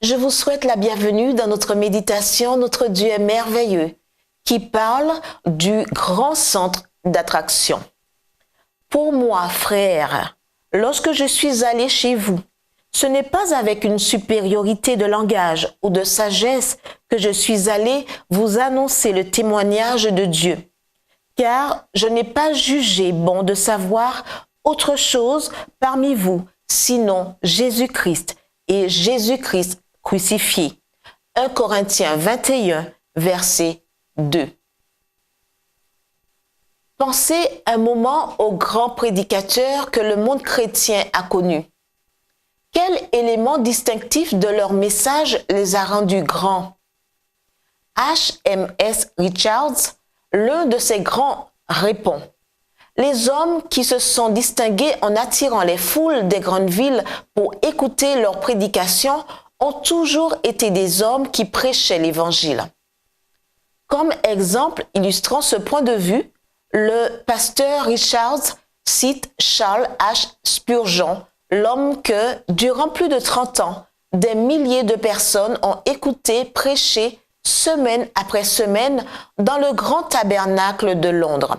Je vous souhaite la bienvenue dans notre méditation. Notre Dieu est merveilleux, qui parle du grand centre d'attraction. Pour moi, frère, lorsque je suis allé chez vous, ce n'est pas avec une supériorité de langage ou de sagesse que je suis allé vous annoncer le témoignage de Dieu, car je n'ai pas jugé bon de savoir autre chose parmi vous, sinon Jésus-Christ et Jésus-Christ crucifié. 1 Corinthiens 21, verset 2. Pensez un moment aux grands prédicateurs que le monde chrétien a connus. Quel élément distinctif de leur message les a rendus grands? H.M.S. Richards, l'un de ces grands, répond: les hommes qui se sont distingués en attirant les foules des grandes villes pour écouter leurs prédications ont toujours été des hommes qui prêchaient l'Évangile. Comme exemple illustrant ce point de vue, le pasteur Richards cite Charles H. Spurgeon, l'homme que, durant plus de 30 ans, des milliers de personnes ont écouté prêcher semaine après semaine dans le grand tabernacle de Londres.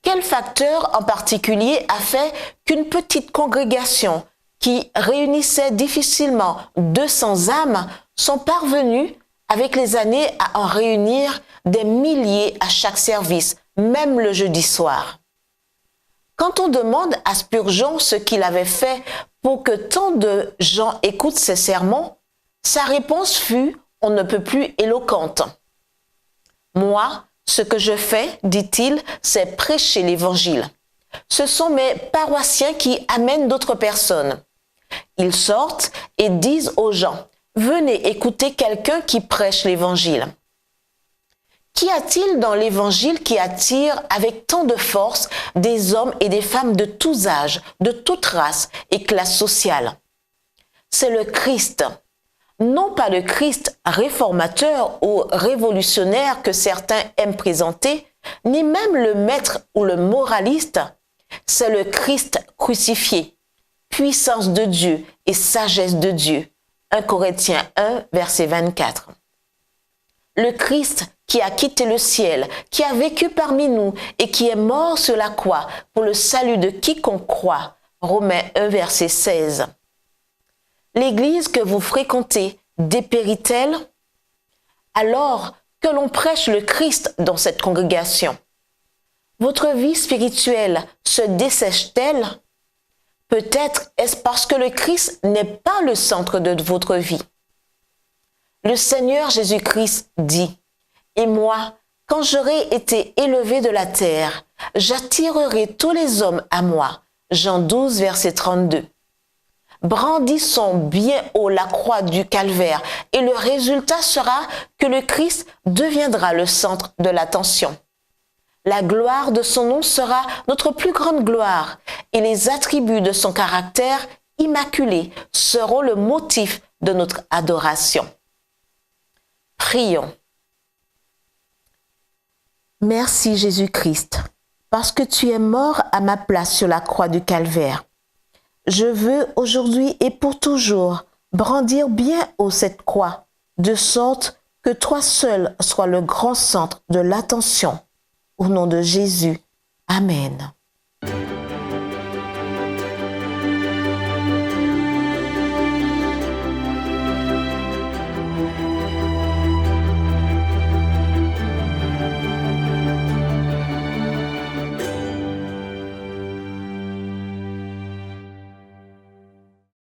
Quel facteur en particulier a fait qu'une petite congrégation qui réunissait difficilement 200 âmes sont parvenues avec les années à en réunir des milliers à chaque service, même le jeudi soir? Quand on demande à Spurgeon ce qu'il avait fait pour que tant de gens écoutent ses sermons, sa réponse fut on ne peut plus éloquente. Moi, ce que je fais, dit-il, c'est prêcher l'Évangile. Ce sont mes paroissiens qui amènent d'autres personnes. Ils sortent et disent aux gens, venez écouter quelqu'un qui prêche l'Évangile. Qu'y a-t-il dans l'Évangile qui attire avec tant de force des hommes et des femmes de tous âges, de toute race et classe sociale? C'est le Christ. Non pas le Christ réformateur ou révolutionnaire que certains aiment présenter, ni même le maître ou le moraliste. C'est le Christ crucifié, puissance de Dieu et sagesse de Dieu. 1 Corinthiens 1, verset 24. Le Christ qui a quitté le ciel, qui a vécu parmi nous et qui est mort sur la croix pour le salut de quiconque croit. Romains 1, verset 16. L'église que vous fréquentez dépérit-elle? Alors que l'on prêche le Christ dans cette congrégation, votre vie spirituelle se dessèche-t-elle? Peut-être est-ce parce que le Christ n'est pas le centre de votre vie. Le Seigneur Jésus-Christ dit: « Et moi, quand j'aurai été élevé de la terre, j'attirerai tous les hommes à moi. » Jean 12, verset 32. Brandissons bien haut la croix du calvaire et le résultat sera que le Christ deviendra le centre de l'attention. La gloire de son nom sera notre plus grande gloire et les attributs de son caractère immaculé seront le motif de notre adoration. Prions. Merci Jésus-Christ, parce que tu es mort à ma place sur la croix du calvaire. Je veux aujourd'hui et pour toujours brandir bien haut cette croix, de sorte que toi seul sois le grand centre de l'attention. Au nom de Jésus. Amen.